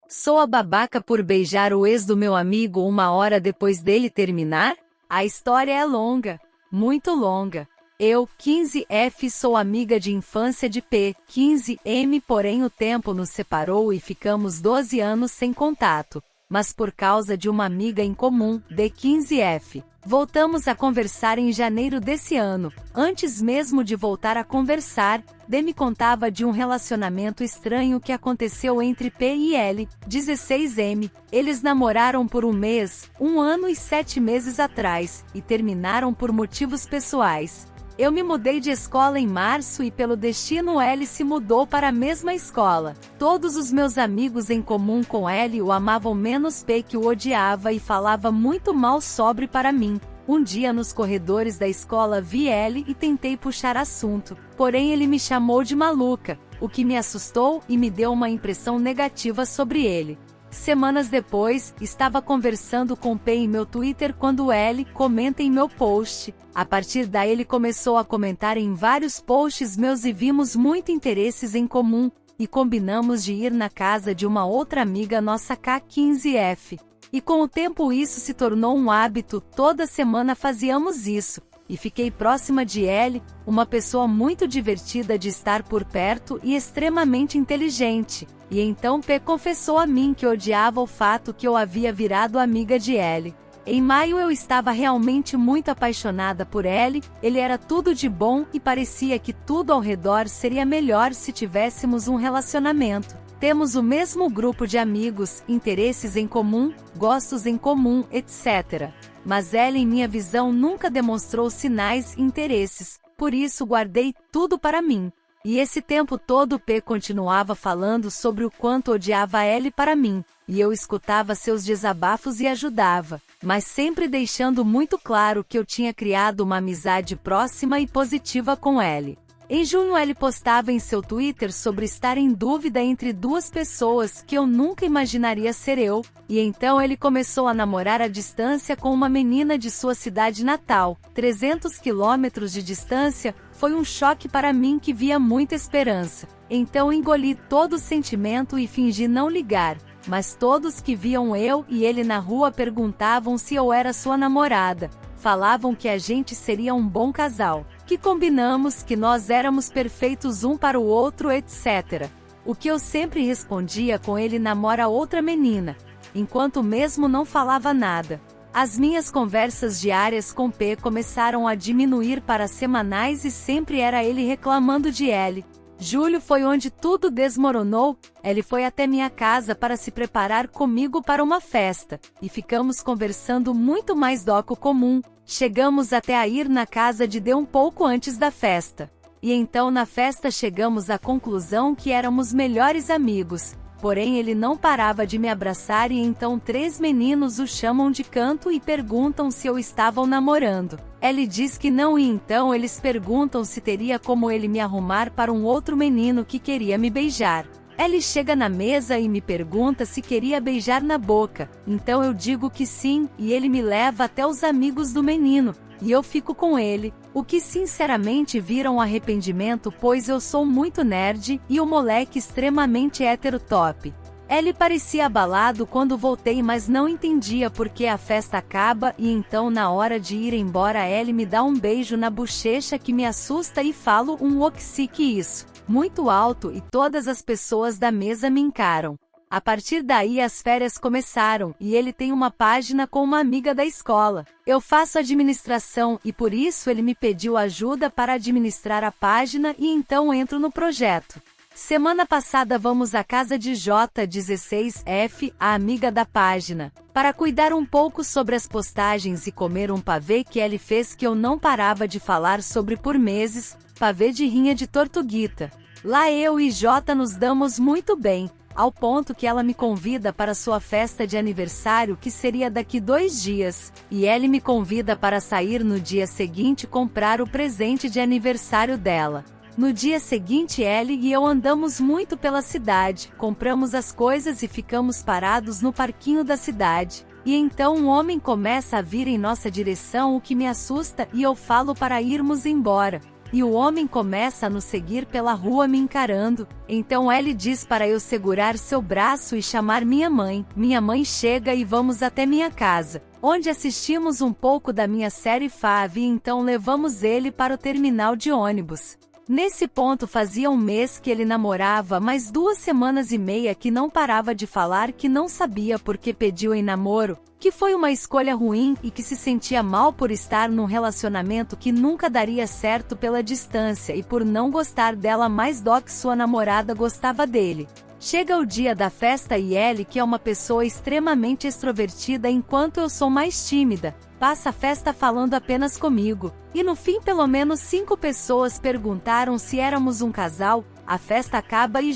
Sou a babaca por beijar o ex do meu amigo uma hora depois dele terminar? A história é longa, muito longa. Eu, 15F, sou amiga de infância de P, 15M, porém o tempo nos separou e ficamos 12 anos sem contato. Mas por causa de uma amiga em comum, D15F, voltamos a conversar em janeiro desse ano. Antes mesmo de voltar a conversar, D me contava de um relacionamento estranho que aconteceu entre P e L, 16M. Eles namoraram por um mês, 1 ano e 7 meses atrás, e terminaram por motivos pessoais. Eu me mudei de escola em março e pelo destino L se mudou para a mesma escola. Todos os meus amigos em comum com L o amavam menos P, que o odiava e falava muito mal sobre para mim. Um dia nos corredores da escola vi L e tentei puxar assunto, porém ele me chamou de maluca, o que me assustou e me deu uma impressão negativa sobre ele. Semanas depois, estava conversando com P em meu Twitter quando L comenta em meu post. A partir daí ele começou a comentar em vários posts meus e vimos muito interesses em comum, e combinamos de ir na casa de uma outra amiga nossa, K15F. E com o tempo isso se tornou um hábito, toda semana fazíamos isso. E fiquei próxima de L, uma pessoa muito divertida de estar por perto e extremamente inteligente. E então P confessou a mim que odiava o fato que eu havia virado amiga de L. Em maio eu estava realmente muito apaixonada por L, ele era tudo de bom e parecia que tudo ao redor seria melhor se tivéssemos um relacionamento. Temos o mesmo grupo de amigos, interesses em comum, gostos em comum, etc. Mas ela, em minha visão, nunca demonstrou sinais e interesses, por isso guardei tudo para mim. E esse tempo todo P continuava falando sobre o quanto odiava L para mim, e eu escutava seus desabafos e ajudava, mas sempre deixando muito claro que eu tinha criado uma amizade próxima e positiva com L. Em junho L postava em seu Twitter sobre estar em dúvida entre duas pessoas que eu nunca imaginaria ser eu, e então ele começou a namorar à distância com uma menina de sua cidade natal, 300 quilômetros de distância. Foi um choque para mim que via muita esperança. Então engoli todo o sentimento e fingi não ligar, mas todos que viam eu e ele na rua perguntavam se eu era sua namorada. Falavam que a gente seria um bom casal, que combinamos, que nós éramos perfeitos um para o outro, etc. O que eu sempre respondia com ele namora outra menina, enquanto mesmo não falava nada. As minhas conversas diárias com P começaram a diminuir para semanais e sempre era ele reclamando de L. Julho foi onde tudo desmoronou. Ele foi até minha casa para se preparar comigo para uma festa, e ficamos conversando muito mais do que o comum. Chegamos até a ir na casa de D um pouco antes da festa. E então na festa chegamos à conclusão que éramos melhores amigos. Porém ele não parava de me abraçar e então 3 meninos o chamam de canto e perguntam se eu estava namorando. Ele diz que não e então eles perguntam se teria como ele me arrumar para um outro menino que queria me beijar. Ele chega na mesa e me pergunta se queria beijar na boca, então eu digo que sim, e ele me leva até os amigos do menino, e eu fico com ele, o que sinceramente viram arrependimento pois eu sou muito nerd, e o moleque extremamente hétero top. Ele parecia abalado quando voltei mas não entendia porque a festa acaba e então na hora de ir embora ele me dá um beijo na bochecha que me assusta e falo um oxi que isso, muito alto e todas as pessoas da mesa me encaram. A partir daí as férias começaram e ele tem uma página com uma amiga da escola. Eu faço administração e por isso ele me pediu ajuda para administrar a página e então entro no projeto. Semana passada vamos à casa de J16F, a amiga da página, para cuidar um pouco sobre as postagens e comer um pavê que ele fez que eu não parava de falar sobre por meses, pavê de rinha de tortuguita. Lá eu e J nos damos muito bem, ao ponto que ela me convida para sua festa de aniversário que seria daqui 2 dias, e ele me convida para sair no dia seguinte comprar o presente de aniversário dela. No dia seguinte ele e eu andamos muito pela cidade, compramos as coisas e ficamos parados no parquinho da cidade. E então um homem começa a vir em nossa direção o que me assusta e eu falo para irmos embora. e o homem começa a nos seguir pela rua me encarando. Então ele diz para eu segurar seu braço e chamar minha mãe. Minha mãe chega e vamos até minha casa, onde assistimos um pouco da minha série Fave e então levamos ele para o terminal de ônibus. Nesse ponto fazia um mês que ele namorava, mas 2 semanas e meia que não parava de falar que não sabia por que pediu em namoro, que foi uma escolha ruim e que se sentia mal por estar num relacionamento que nunca daria certo pela distância e por não gostar dela mais do que sua namorada gostava dele. Chega o dia da festa e ele, que é uma pessoa extremamente extrovertida enquanto eu sou mais tímida, passa a festa falando apenas comigo. E no fim pelo menos 5 pessoas perguntaram se éramos um casal. A festa acaba e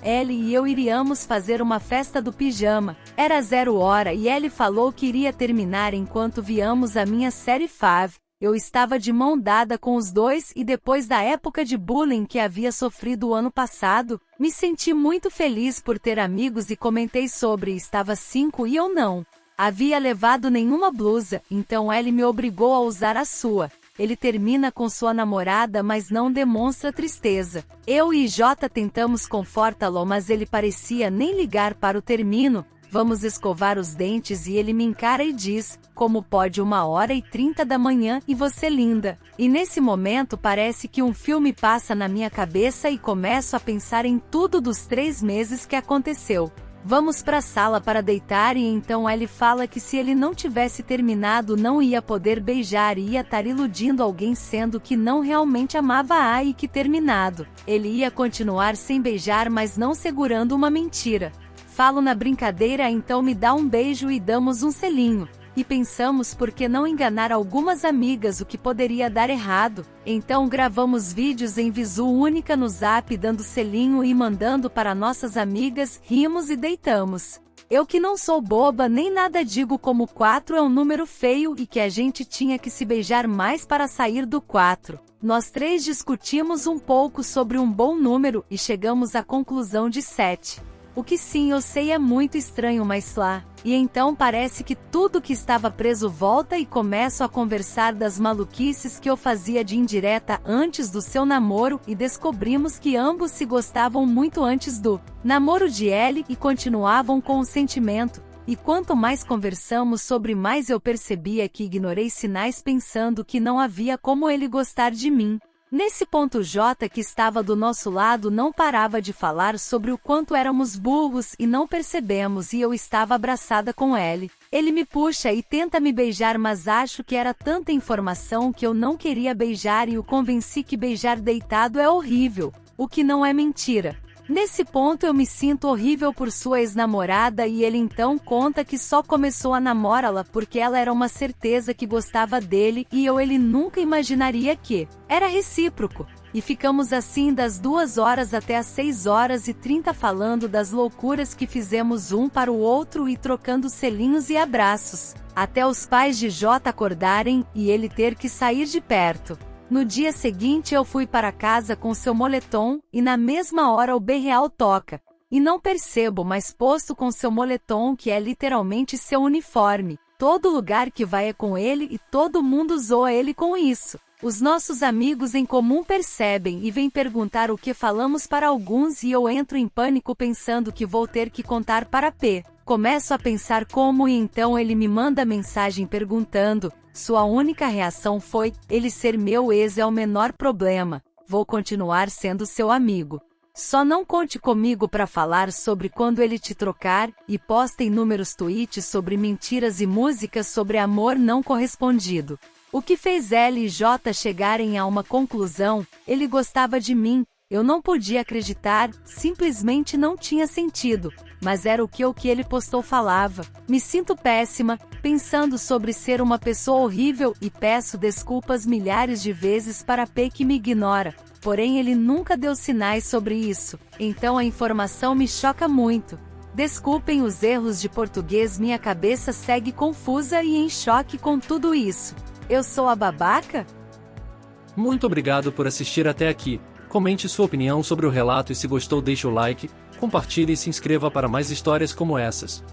L e eu iríamos fazer uma festa do pijama. Era 0 hora e ele falou que iria terminar enquanto víamos a minha série Fave. Eu estava de mão dada com os dois e depois da época de bullying que havia sofrido o ano passado, me senti muito feliz por ter amigos e comentei sobre estava 5 e eu não havia levado nenhuma blusa, então ele me obrigou a usar a sua. Ele termina com sua namorada mas não demonstra tristeza. Eu e tentamos confortá-lo mas ele parecia nem ligar para o término. Vamos escovar os dentes e ele me encara e diz, como pode 1h30 da manhã e você linda? E nesse momento parece que um filme passa na minha cabeça e começo a pensar em tudo dos 3 meses que aconteceu. Vamos para a sala para deitar e então ele fala que se ele não tivesse terminado não ia poder beijar e ia estar iludindo alguém sendo que não realmente amava e que terminado. Ele ia continuar sem beijar mas não segurando uma mentira. Falo na brincadeira então me dá um beijo e damos um selinho. E pensamos por que não enganar algumas amigas o que poderia dar errado. Então gravamos vídeos em visu única no Zap dando selinho e mandando para nossas amigas, rimos e deitamos. Eu que não sou boba nem nada digo como 4 é um número feio e que a gente tinha que se beijar mais para sair do 4. Nós 3 discutimos um pouco sobre um bom número e chegamos à conclusão de 7. O que sim eu sei é muito estranho mas lá. E então parece que tudo que estava preso volta e começo a conversar das maluquices que eu fazia de indireta antes do seu namoro e descobrimos que ambos se gostavam muito antes do namoro de L e continuavam com o sentimento. E quanto mais conversamos sobre mais eu percebia que ignorei sinais pensando que não havia como ele gostar de mim. Nesse ponto que estava do nosso lado não parava de falar sobre o quanto éramos burros e não percebemos e eu estava abraçada com ele. Ele me puxa e tenta me beijar mas acho que era tanta informação que eu não queria beijar e o convenci que beijar deitado é horrível, o que não é mentira. Nesse ponto eu me sinto horrível por sua ex-namorada e ele então conta que só começou a namorá-la porque ela era uma certeza que gostava dele e ele nunca imaginaria que era recíproco. E ficamos assim das 2 horas até as 6h30 falando das loucuras que fizemos um para o outro e trocando selinhos e abraços, até os pais de acordarem e ele ter que sair de perto. No dia seguinte eu fui para casa com seu moletom, e na mesma hora o B-Real toca. E não percebo mais posto com seu moletom que é literalmente seu uniforme. Todo lugar que vai é com ele e todo mundo zoa ele com isso. Os nossos amigos em comum percebem e vêm perguntar o que falamos para alguns e eu entro em pânico pensando que vou ter que contar para P. Começo a pensar como e então ele me manda mensagem perguntando. Sua única reação foi, ele ser meu ex é o menor problema, vou continuar sendo seu amigo. Só não conte comigo para falar sobre quando ele te trocar, e posta inúmeros tweets sobre mentiras e músicas sobre amor não correspondido. O que fez L e J chegarem a uma conclusão, ele gostava de mim, eu não podia acreditar, simplesmente não tinha sentido, mas era o que ele postou falava. Me sinto péssima, pensando sobre ser uma pessoa horrível e peço desculpas milhares de vezes para P que me ignora, porém ele nunca deu sinais sobre isso, então a informação me choca muito. Desculpem os erros de português, minha cabeça segue confusa e em choque com tudo isso. Eu sou a babaca? Muito obrigado por assistir até aqui. Comente sua opinião sobre o relato e se gostou deixe o like, compartilhe e se inscreva para mais histórias como essas.